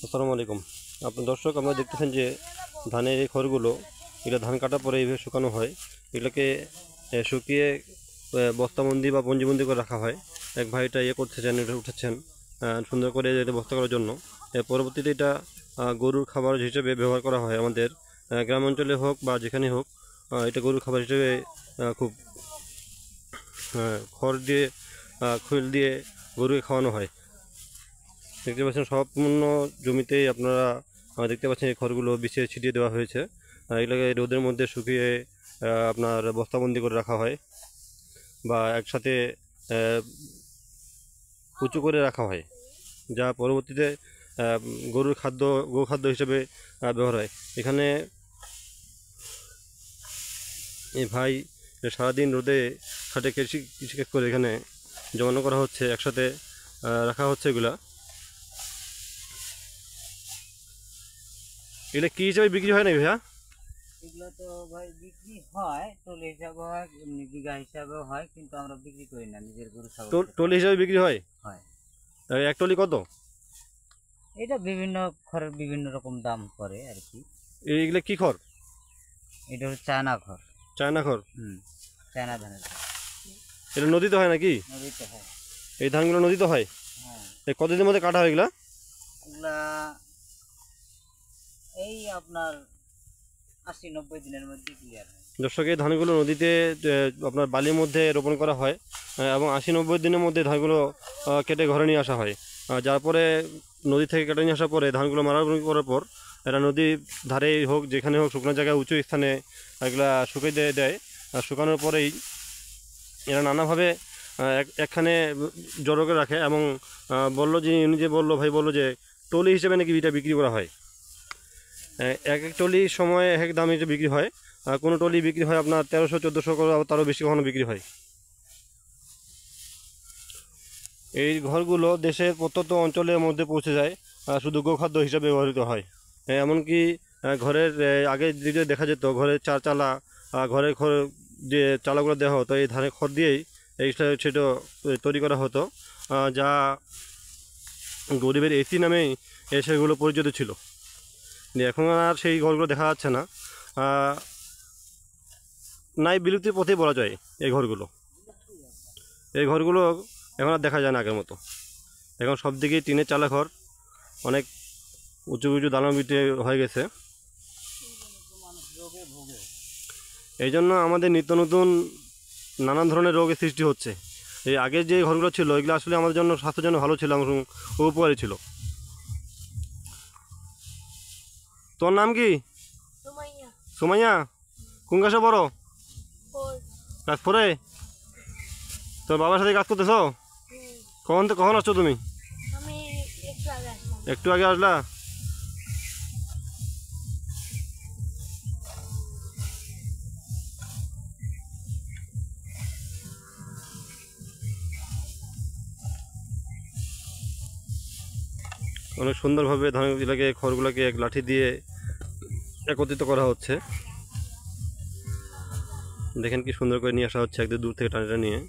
আসসালামু আলাইকুম। আপনার দর্শক, আপনারা দেখতেছেন যে ধানের এই খড়গুলো, এগুলো ধান কাটার পরে এইভাবে শুকানো হয়। এগুলোকে শুকিয়ে বস্তাবন্দি বা পঞ্জিবন্দি করে রাখা হয়। এক ভাই এটা করতেছেন, এটা উঠাচ্ছেন সুন্দর করে এটা বস্তা করার জন্য। পরবর্তীতে এটা গরুর খাবার হিসেবে ব্যবহার করা হয়। আমাদের গ্রাম অঞ্চলে হোক বা যেখানে হোক, এটা গরুর খাবার হিসেবে খুব খড় দিয়ে খৈল দিয়ে গরুকে খাওয়ানো হয়। দেখতে পাচ্ছেন সম্পূর্ণ জমিতেই আপনারা দেখতে পাচ্ছেন এই খড়গুলো বিছিয়ে ছিটিয়ে দেওয়া হয়েছে। এগুলোকে রোদের মধ্যে শুকিয়ে আপনার বস্তাবন্দি করে রাখা হয় বা একসাথে উঁচু করে রাখা হয়, যা পরবর্তীতে গরুর গোখাদ্য হিসেবে ব্যবহার হয়। এখানে এই ভাই সারাদিন রোদে খাটে কৃষিকাজ করে এখানে জমানো করা হচ্ছে, একসাথে রাখা হচ্ছে। এগুলা কি হিসাবে বিক্রি হয় না ভাইয়া? এগুলো তো ভাই বিক্রি হয়, টলি হিসাবে হয়, এমনি বিঘা হিসাবেও হয়, কিন্তু আমরা বিক্রি করি না, নিজের গরু ছাগল টলি হিসাবে বিক্রি হয়। এক টলি কত? এটা বিভিন্ন খড়ের বিভিন্ন রকম দাম করে আর কি। এইগুলা কি খড়? এটা হচ্ছে চায়না খড়। চায়না খড়? চায়না ধানের। এটা নদীতে হয় নাকি? নদীতে হয়। এই ধানগুলো নদীতে হয়? হ্যাঁ। কতদিনের মধ্যে কাটা হয় এগুলা? এগুলা এই আপনার 80-90 দিনের মধ্যে ক্লিয়ার হয়। দর্শক, এই ধানগুলো নদীতে আপনার বালির মধ্যে রোপণ করা হয় এবং 80-90 দিনের মধ্যে ধানগুলো কেটে ঘরে নিয়ে আসা হয়। যার পরে নদী থেকে কেটে নিয়ে আসার পরে ধানগুলো মাড়াই করার পর এরা নদীর ধারে হোক, যেখানে হোক, শুকনো জায়গায় উঁচু স্থানে এগুলা শুকিয়ে দেয়। শুকানোর পরেই এরা নানাভাবে একখানে জড়ো করে রাখে এবং বললো যে উনি যে ভাই বললো যে টলি হিসেবে নাকি এটা বিক্রি করা হয়। এক এক টলির সময় এক এক দামে বিক্রি হয়। কোনো টলি বিক্রি হয় আপনার 1300-1400 করে, তারও বেশি কখনো বিক্রি হয়। এই ঘরগুলো দেশের প্রত্যন্ত অঞ্চলের মধ্যে পৌঁছে যায়, শুধু গোখাদ্য হিসাবে ব্যবহৃত হয়। এমনকি ঘরের আগে দিকে দেখা যেত ঘরের চালা, ঘরের যে চালাগুলো দেওয়া হতো এই ধানের খড় দিয়েই সেটা তৈরি করা হতো, যা গরিবের এসি নামেই সেগুলো পরিচিত ছিল। এখন আর সেই ঘরগুলো দেখা যাচ্ছে না, নাই বিলুপ্তির পথেই বলা যায়। এই ঘরগুলো এখন আর দেখা যায় না আগের মতো। এখন সব দিকেই টিনের চালা ঘর, অনেক উঁচু উঁচু দালানবিটি হয়ে গেছে। এই জন্য আমাদের নিত্য নতুন নানান ধরনের রোগের সৃষ্টি হচ্ছে। এই আগের যে ঘরগুলো ছিল এগুলো আসলে আমাদের জন্য স্বাস্থ্যের জন্য ভালো ছিল এবং উপকারী ছিল। তোর নাম কি? সুমাইয়া। কোন ক্লাসে পড়ো? ক্লাস 4-এ। তোর বাবার সাথে কাজ করতেছো? কখন আসছো তুমি? একটু আগে আসলা? অনেক সুন্দরভাবে ধানগুলোকে খড়গুলোকে এক লাঠি দিয়ে একত্রিত করা হচ্ছে। দেখেন কি সুন্দর করে নিয়ে আসা হচ্ছে একদম দূর থেকে টানে নিয়ে।